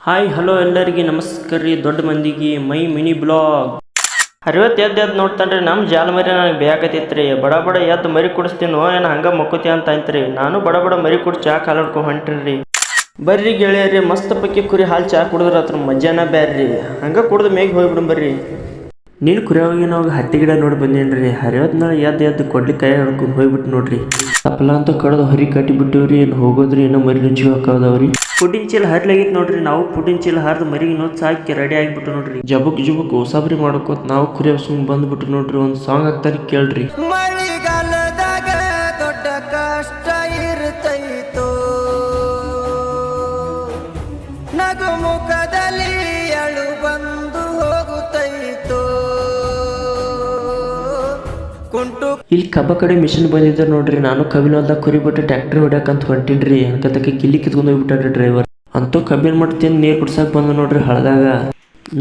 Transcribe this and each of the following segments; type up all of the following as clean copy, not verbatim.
Hi hello ಎಲ್ಲರಿಗೆ ನಮಸ್ಕಾರ ರೀ. ದೊಡ್ಡ ಮಂದಿಗೆ ಮೈ ಮಿನಿ ಬ್ಲಾಗ್. ಹರಿವತ್ತು ಎದ್ದು ನೋಡ್ತಾನ್ರಿ ನಮ್ಮ ಜಾಲ ಮರಿ ನನಗೆ ಬೇಕತ್ತಿತ್ರಿ. ಬಡ ಬಡ ಎದ್ದು ಮರಿ ಕುಡಿಸ್ತೀನೋ ಏನು ಹಂಗೆ ಮಕ್ಕತಿ ಅಂತ ಅಂತ್ರಿ. ನಾನು ಬಡ ಬಡ ಮರಿ ಕುಡಿ ಚಾ ಕಾಲಡ್ಕೊಂಡು ಹೊಂಟ್ರಿ. ಬರ್ರಿ ಗೆಳೆಯರಿ, ಮಸ್ತ್ ಪಕ್ಕಿ ಕುರಿ ಹಾಲು ಚಾ ಕುಡಿದ್ರೆ ಅದ್ರ ಮಜಾನ ಬ್ಯಾರ್ರಿ. ಹಂಗೆ ಕುಡ್ದು ಮೇಗೆ ಹೋಗ್ಬಿಡು ಬರ್ರಿ. ನೀನು ಕುರಿಯೋಗಿ ನಾವು ಹತ್ತಿ ಗಿಡ ನೋಡಿ ಬಂದೇನ್ರಿ. ಹರಿವತ್ನಾಳ ಎದ್ದು ಕೊಡ್ಲಿ ಕೈ ಹಿಡ್ಕೊಂಡು ಹೋಗ್ಬಿಟ್ಟು ನೋಡ್ರಿ. ತಪ್ಪಲ ಅಂತ ಕಡ್ದು ಹೊರಿ ಕಟ್ಟಿ ಬಿಟ್ಟಿವ್ರಿ. ಏನು ಹೋಗೋದ್ರಿ ಏನೋ ಮರಿ ನುಚ್ಚಿ ಹಾಕೋದವ್ರಿ. ಪುಡಿನ ಚೀಲ ಹರ್ಲಾಗಿತ್ತು ನೋಡ್ರಿ. ನಾವು ಪುಡಿನ ಚೀಲ ಹರಿದು ಮರಿಗೆ ನೋಡ್ಸಿ ಹಾಕಿ ರೆಡಿ ಆಗಿಬಿಟ್ಟು ನೋಡ್ರಿ. ಜಬಕ್ ಉಸಾಬ್ರಿ ಮಾಡ್ಕೋತ ನಾವು ಕುರಿ ಸುಮ್ ಬಂದ್ಬಿಟ್ಟು ನೋಡ್ರಿ. ಒಂದು ಸಾಂಗ್ ಹಾಕ್ತಾರಿ ಕೇಳ್ರಿ. ಮಳಿಗಾಲದಾಗ ದೊಡ್ಡ ಕಷ್ಟ ಇರ್ತೈತೋ, ನಗು ಮುಖದಲ್ಲಿ ಅಳು ಬಂದು ಹೋಗುತ್ತೈತೋ. ಕುಂಟು ಇಲ್ಲಿ ಕಬ್ಬ ಕಡೆ ಮಿಷಿನ್ ಬಂದಿದ್ದ ನೋಡ್ರಿ. ನಾನು ಕಬ್ಬಿನ ಹೊಲ್ದಾಗ ಕುರಿ ಬಿಟ್ಟು ಟ್ರ್ಯಾಕ್ಟರ್ ಹೊಡ್ಯಾಕಂತ ಹೊಂಟಿನ್ರಿ. ಅಂತಕ್ಕೆ ಕಿಲ್ಲಿ ಕಿತ್ಕೊಂಡು ಹೋಗ್ಬಿಟ್ಟಾರಿ ಡ್ರೈವರ್. ಅಂತೂ ಕಬ್ಬಿನ ಮಟ್ಟ ತಿಂದು ನೀರು ಕುಡ್ಸಕ್ ಬಂದ ನೋಡ್ರಿ ಹಳದಾಗ.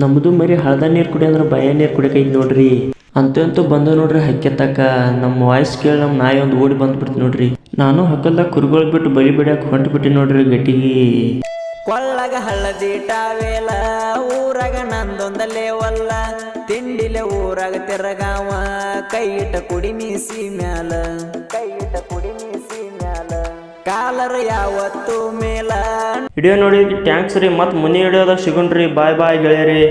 ನಮ್ಮದು ಮರಿ ಹಳದ ನೀರು ಕುಡಿಯೋದ್ರೆ ಭಯ ನೀರು ಕುಡಿಯಕೈತಿ ನೋಡ್ರಿ. ಅಂತೂ ಬಂದ ನೋಡ್ರಿ ಹಕ್ಕೆತ್ತಕ. ನಮ್ಮ ವಾಯ್ಸ್ ಕೇಳಿ ನಮ್ಮ ನಾಯಿ ಒಂದು ಓಡಿ ಬಂದ್ಬಿಡ್ತು ನೋಡ್ರಿ. ನಾನು ಹಕ್ಕಲ್ದಾಗ ಕುರಿಗಳು ಬಿಟ್ಟು ಬಲಿ ಬಿಡ್ಯಾಕ ಹೊಂಟ್ಬಿಟ್ಟು ನೋಡ್ರಿ ಗಟ್ಟಿಗೆ. ಕೊಳ್ಳಗ ಹಳ್ಳದಿ ಟಾವೇಲ, ಊರಾಗ ನಂದೊಂದಲೇ ಒಲ್ಲ. ತಿಂಡಿಲೆ ಊರಾಗ ತಿರಗಾವ, ಕೈ ಇಟ್ಟ ಕುಡಿ ಮೀಸಿ ಮ್ಯಾಲ, ಕೈ ಇಟ್ಟ ಕುಡಿ ಮೀಸಿ ಮ್ಯಾಲ. ಕಾಲರ್ ಯಾವತ್ತು ಮೇಲ. ವಿಡಿಯೋ ನೋಡಿ ಥ್ಯಾಂಕ್ಸ್ ರೀ. ಮತ್ತೆ ಮುಂದಿನ ವಿಡಿಯೋದಾಗ ಸಿಗೋಣ್ರಿ. ಬಾಯ್ ಗೆಳೆಯರಿ.